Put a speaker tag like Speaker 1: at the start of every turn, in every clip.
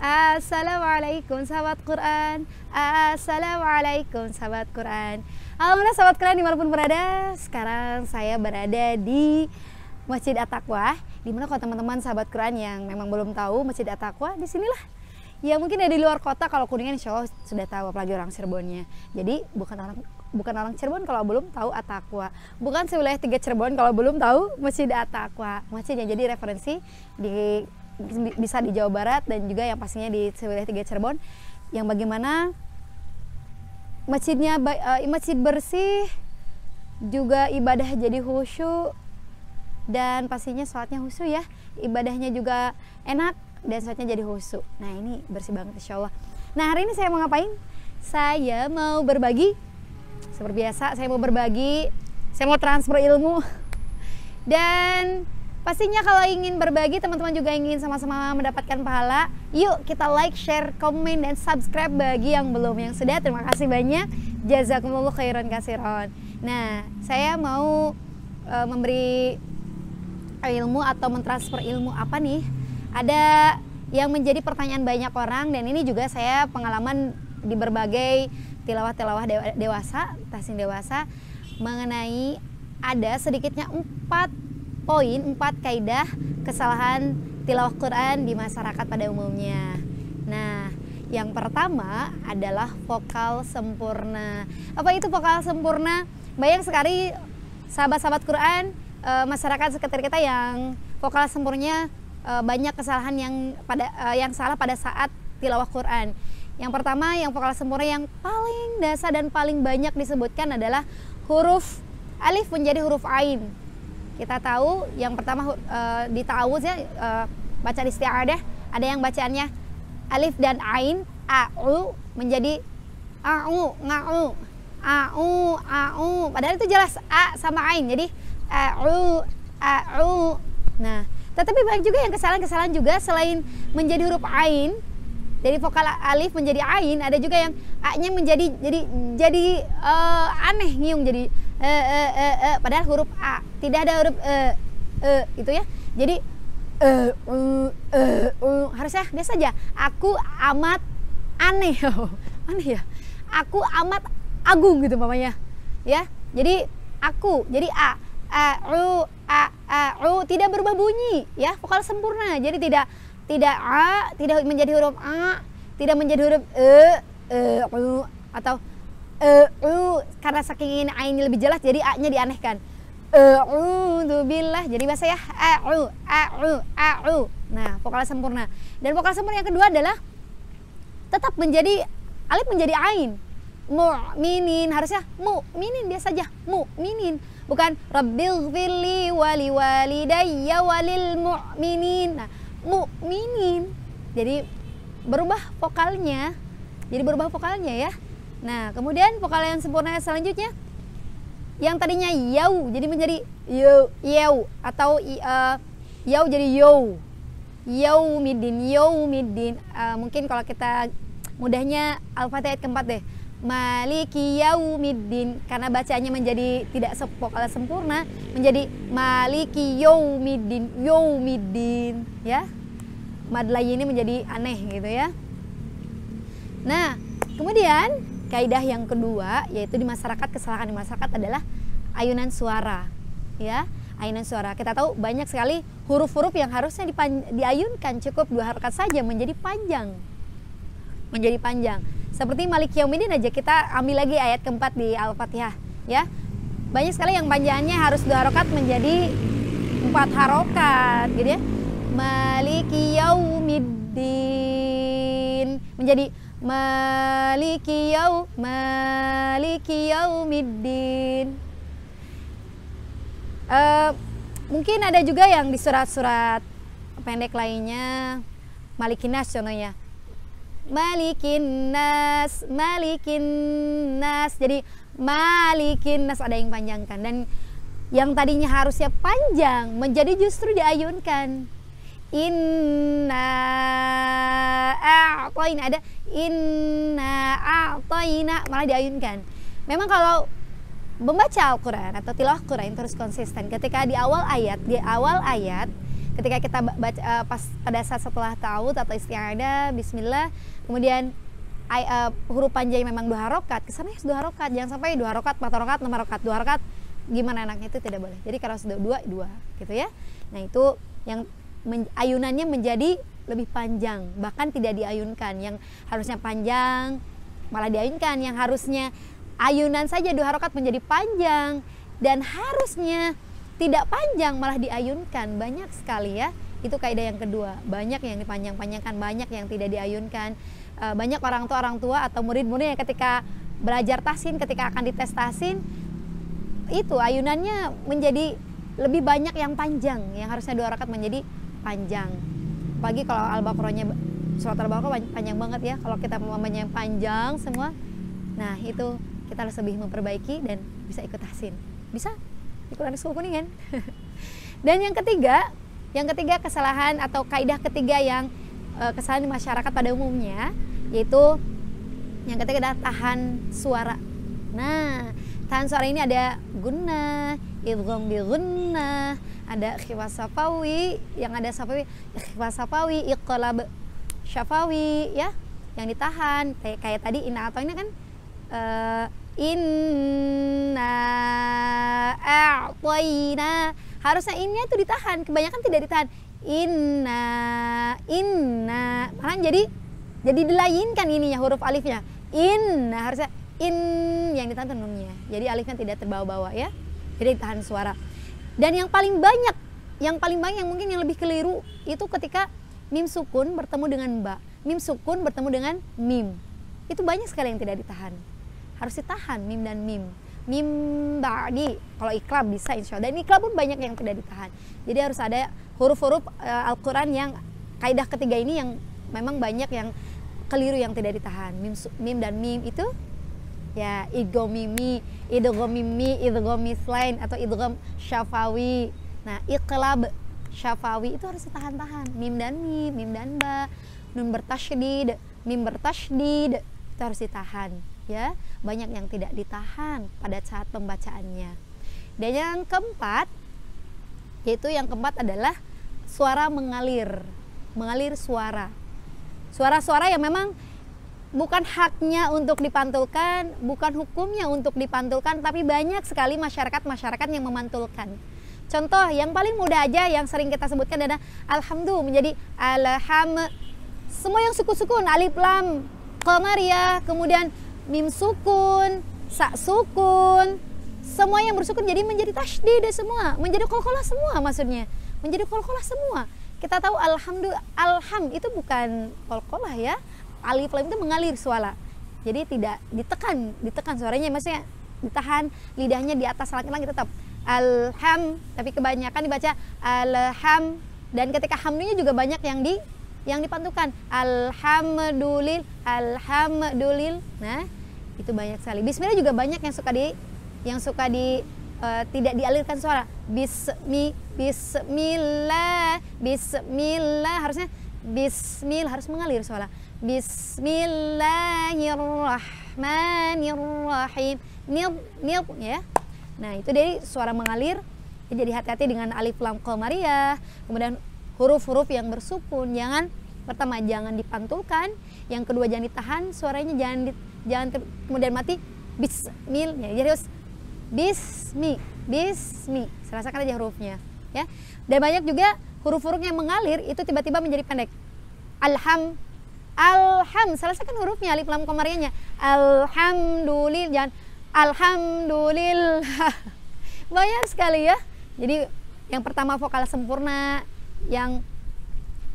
Speaker 1: Assalamualaikum sahabat Quran. Assalamualaikum sahabat Quran. Alhamdulillah sahabat Quran dimanapun berada. Sekarang saya berada di Masjid At-Taqwa. Dimana kalau teman-teman sahabat Quran yang memang belum tahu Masjid At-Taqwa, di sinilah. Ya mungkin dari luar kota, kalau Kuningan insya Allah sudah tahu, apalagi orang Cirebonnya. Jadi bukan orang Cirebon kalau belum tahu At-Taqwa. Bukan sewilayah 3 Cirebon kalau belum tahu Masjid At-Taqwa. Masjid yang jadi referensi bisa di Jawa Barat dan juga yang pastinya di sewilayah 3 Cirebon, yang bagaimana masjidnya masjid bersih, juga ibadah jadi khusyuk, dan pastinya sholatnya khusyuk ya, ibadahnya juga enak dan sholatnya jadi khusyuk. Nah ini bersih banget insya Allah. Nah hari ini saya mau ngapain? Saya mau berbagi. Seperti biasa saya mau berbagi, saya mau transfer ilmu. Dan pastinya kalau ingin berbagi, teman-teman juga ingin sama-sama mendapatkan pahala. Yuk kita like, share, komen, dan subscribe bagi yang belum. Yang sudah, terima kasih banyak. Jazakumullah khairan kasiron. Nah, saya mau memberi ilmu atau mentransfer ilmu apa nih? Ada yang menjadi pertanyaan banyak orang, dan ini juga saya pengalaman di berbagai tilawah-tilawah dewasa, tahsin dewasa, mengenai ada sedikitnya 4 kaidah kesalahan tilawah Quran di masyarakat pada umumnya. Nah, yang pertama adalah vokal sempurna. Apa itu vokal sempurna? Banyak sekali sahabat-sahabat Quran, masyarakat sekitar kita yang vokal sempurnanya banyak kesalahan yang salah pada saat tilawah Quran. Yang pertama, yang vokal sempurna yang paling dasar dan paling banyak disebutkan adalah huruf alif menjadi huruf ain. Kita tahu yang pertama di ta'awuz ya, baca isti'adah, ada yang bacaannya alif dan ain, a'u menjadi a'u, nga'u, a'u, padahal itu jelas a sama ain, jadi a'u. Nah, tetapi banyak juga yang kesalahan-kesalahan juga selain menjadi huruf ain, dari vokal alif menjadi ain, ada juga yang a-nya menjadi jadi aneh, ngiung, jadi padahal huruf a, tidak ada huruf gitu ya. Jadi harusnya biasa aja. Aku amat aneh. Aneh ya. Aku amat agung gitu mamanya. Ya. Jadi aku, jadi a, tidak berubah bunyi ya, vokal sempurna. Jadi tidak a, tidak menjadi huruf a, tidak menjadi huruf atau karena saking ainnya lebih jelas jadi a-nya dianehkan. A'udzubillah, jadi bahasa ya a'u. Nah, vokal sempurna. Dan vokal sempurna yang kedua adalah tetap menjadi alif menjadi ain. Mu'minin, harusnya mu'minin biasa aja, mu'minin. Bukan rabbighfirli wali walidayya walil mu'minin. Nah, mu'minin. Jadi berubah vokalnya. Ya. Nah, kemudian vokal yang sempurna selanjutnya yang tadinya yau jadi menjadi yau atau yau jadi yaumidin. Mungkin kalau kita mudahnya Al-Fatihah ayat keempat deh. Maliki yaumiddin, karena bacaannya menjadi tidak vokal sempurna, menjadi maliki yaumiddin ya. Mad lay ini menjadi aneh gitu ya. Nah, kemudian kaidah yang kedua yaitu di masyarakat, kesalahan di masyarakat adalah ayunan suara ya. Ayunan suara, kita tahu banyak sekali huruf-huruf yang harusnya diayunkan cukup 2 harakat saja menjadi panjang. Seperti Maliki Yaumiddin aja, kita ambil lagi ayat keempat di Al-Fatihah ya. Banyak sekali yang panjangannya harus 2 harakat menjadi 4 harakat gitu ya. Maliki Yaumiddin menjadi Maliki Yaumiddin. Mungkin ada juga yang di surat-surat pendek lainnya Malikin Nas contohnya. Malikin Nas. Jadi Malikin Nas ada yang panjangkan, dan yang tadinya harusnya panjang menjadi justru diayunkan. Inna a'tayna, ada inna a'tayna malah diayunkan. Memang kalau membaca Al-Quran atau tilawah Quran terus konsisten, ketika di awal ayat ketika kita baca pas pada saat setelah taud atau isti'adah bismillah, kemudian huruf panjang memang 2 harokat, kesannya 2 harokat, jangan sampai 2 harokat, 4 harokat, 6 harokat, 2 harokat gimana enaknya, itu tidak boleh. Jadi kalau sudah 2 gitu ya. Nah itu yang ayunannya menjadi lebih panjang, bahkan tidak diayunkan. Yang harusnya panjang malah diayunkan, yang harusnya ayunan saja 2 harokat menjadi panjang, dan harusnya tidak panjang malah diayunkan. Banyak sekali ya, itu kaidah yang kedua. Banyak yang dipanjang-panjangkan, banyak yang tidak diayunkan. Banyak orang tua atau murid-murid yang ketika belajar tahsin, ketika akan dites tahsin, itu ayunannya menjadi lebih banyak yang panjang, yang harusnya 2 rakaat menjadi panjang. Apalagi kalau Al-Baqarahnya, surat Al-Baqarah panjang banget ya, kalau kita mamanya panjang semua, nah itu kita harus lebih memperbaiki dan bisa ikut tahsin, bisa ikut Sekolah Kuningan. Dan yang ketiga kesalahan atau kaidah ketiga yang kesalahan di masyarakat pada umumnya, yaitu yang ketiga adalah tahan suara. Nah, tahan suara ini ada gunnah, idgham bi gunnah, ada khifa safawi, yang ada safawi, khifa safawi, iqlab syafawi ya, yang ditahan kayak tadi inna atau ini kan inna a'tayna, harusnya innya itu ditahan, kebanyakan tidak ditahan. Inna malah jadi dilayinkan ininya, huruf alifnya. Inna harusnya in, yang ditahan nunnya, jadi alifnya tidak terbawa-bawa ya, jadi ditahan suara. Dan yang paling banyak yang mungkin yang lebih keliru itu ketika mim sukun bertemu dengan ba, mim sukun bertemu dengan mim, itu banyak sekali yang tidak ditahan. Harus ditahan mim dan mim. Mim ba'di, kalau iqlab bisa insya Allah, dan iqlab pun banyak yang tidak ditahan. Jadi harus ada huruf-huruf Al-Quran yang kaidah ketiga ini yang memang banyak yang keliru, yang tidak ditahan. Mim dan mim itu ya idgham mimi, idgham mimi, idgham mislain atau idgham syafawi. Nah, iqlab syafawi itu harus ditahan-tahan. Mim dan mim, mim dan ba, nun bertasydid, mim bertasydid, itu harus ditahan ya. Banyak yang tidak ditahan pada saat pembacaannya. Dan yang keempat, yaitu yang keempat adalah suara mengalir suara. Suara-suara yang memang bukan haknya untuk dipantulkan, bukan hukumnya untuk dipantulkan, tapi banyak sekali masyarakat yang memantulkan. Contoh yang paling mudah aja yang sering kita sebutkan adalah alhamdulillah menjadi alham. Semua yang sukun, alif lam qamariyah, kemudian mim sukun, sa sukun, semua yang bersukun jadi menjadi tasydid semua, menjadi qalqalah semua, maksudnya menjadi qalqalah semua. Kita tahu alhamdulillah, alham itu bukan qalqalah ya, alif lam itu mengalir suara, jadi tidak ditekan suaranya, maksudnya ditahan lidahnya di atas langit-langit tetap alham, tapi kebanyakan dibaca alham. Dan ketika hamdunya juga banyak yang dipantulkan alhamdulillah. Nah, itu banyak sekali. Bismillah juga banyak yang suka tidak dialirkan suara. Bismillah harusnya bismillah, harus mengalir suara. Bismillahirrahmanirrahim. Nil ya. Nah, itu dari suara mengalir. Jadi hati-hati dengan alif lam qamariyah. Kemudian huruf-huruf yang bersukun pertama jangan dipantulkan, yang kedua jangan ditahan suaranya, jangan kemudian mati bismil ya. Jadi harus bismi. Rasakan aja hurufnya ya. Dan banyak juga huruf-huruf yang mengalir itu tiba-tiba menjadi pendek. Alham, rasakan hurufnya alif lam qamariyahnya. Alhamdulillah, jangan alhamdulillah. Banyak sekali ya. Jadi yang pertama vokal sempurna, yang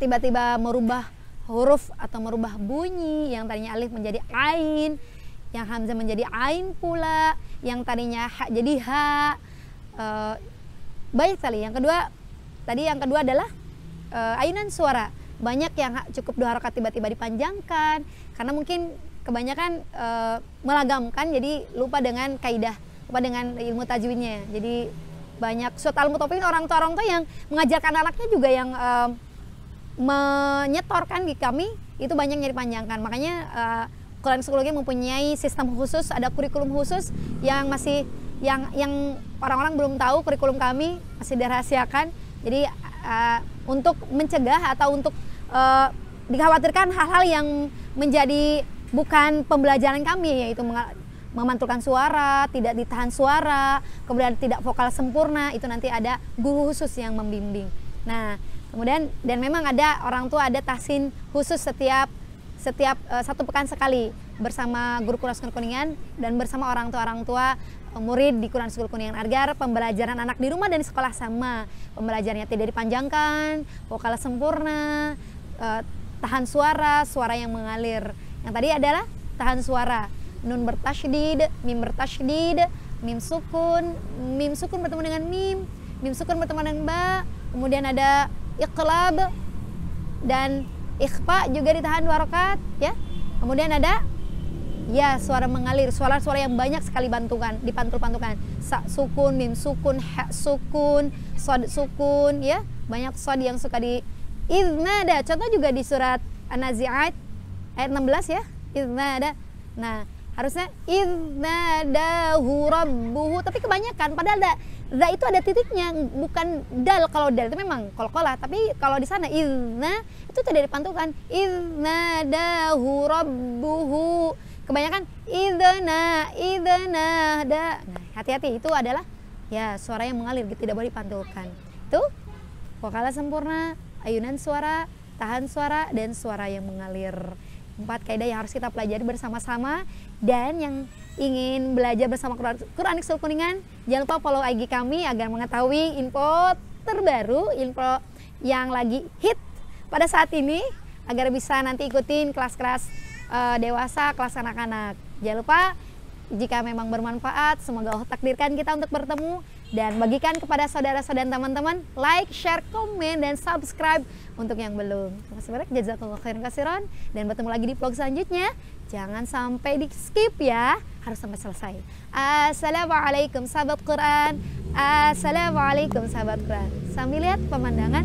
Speaker 1: tiba-tiba merubah huruf atau merubah bunyi, yang tadinya alif menjadi ain, yang hamzah menjadi ain pula, yang tadinya ha jadi ha. Banyak sekali. Yang kedua adalah ayunan suara. Banyak yang cukup 2 rakaat tiba-tiba dipanjangkan karena mungkin kebanyakan melagamkan, jadi lupa dengan kaidah, lupa dengan ilmu tajwidnya. Jadi banyak surat al-mutaffifin, orang tua yang mengajarkan anaknya juga yang menyetorkan di kami itu banyak yang dipanjangkan. Makanya Quran Psikologi mempunyai sistem khusus, ada kurikulum khusus yang masih yang orang-orang belum tahu. Kurikulum kami masih dirahasiakan. Jadi untuk mencegah atau untuk dikhawatirkan hal-hal yang menjadi bukan pembelajaran kami, yaitu memantulkan suara, tidak ditahan suara, kemudian tidak vokal sempurna, itu nanti ada guru khusus yang membimbing. Nah, kemudian dan memang ada orang tua ada tahsin khusus setiap 1 pekan sekali bersama guru Quran School Kuningan dan bersama orang tua murid di Quran School Kuningan agar pembelajaran anak di rumah dan di sekolah sama. Pembelajarannya tidak dipanjangkan, vokal sempurna, tahan suara, suara yang mengalir. Yang tadi adalah tahan suara. Nun bertasydid, mim bertasydid, mim sukun bertemu dengan mim sukun bertemu dengan ba, kemudian ada iqlab dan ikhfa juga ditahan 2 rakaat ya. Kemudian ada ya suara mengalir, suara-suara yang banyak sekali dipantul-pantulkan. Sa sukun, mim sukun, ha sukun, sod sukun ya. Banyak sod yang suka di iznada. Contoh juga di surat An-Nazi'at ayat 16 ya. Iznada. Nah, harusnya iznadahu rabbuhu, tapi kebanyakan padahal za itu ada titiknya, bukan dal. Kalau dal itu memang qalqalah, tapi kalau di sana izna itu tidak dipantulkan. Iznadahu rabbuhu. Kebanyakan idna da. Nah, hati-hati, itu adalah ya suara yang mengalir, tidak boleh dipantulkan. Itu vokal sempurna, ayunan suara, tahan suara, dan suara yang mengalir. 4 kaidah yang harus kita pelajari bersama-sama. Dan yang ingin belajar bersama Quran School Kuningan, jangan lupa follow IG kami agar mengetahui info terbaru, info yang lagi hit pada saat ini, agar bisa nanti ikutin kelas-kelas dewasa, kelas anak-anak. Jangan lupa, jika memang bermanfaat, semoga Allah takdirkan kita untuk bertemu dan bagikan kepada saudara-saudara dan teman-teman, like, share, komen, dan subscribe untuk yang belum. Terima kasih banyak, jazakallahu khairan katsiran, dan bertemu lagi di vlog selanjutnya. Jangan sampai di skip ya, harus sampai selesai. Assalamualaikum sahabat Quran. Assalamualaikum sahabat Quran. Sambil lihat pemandangan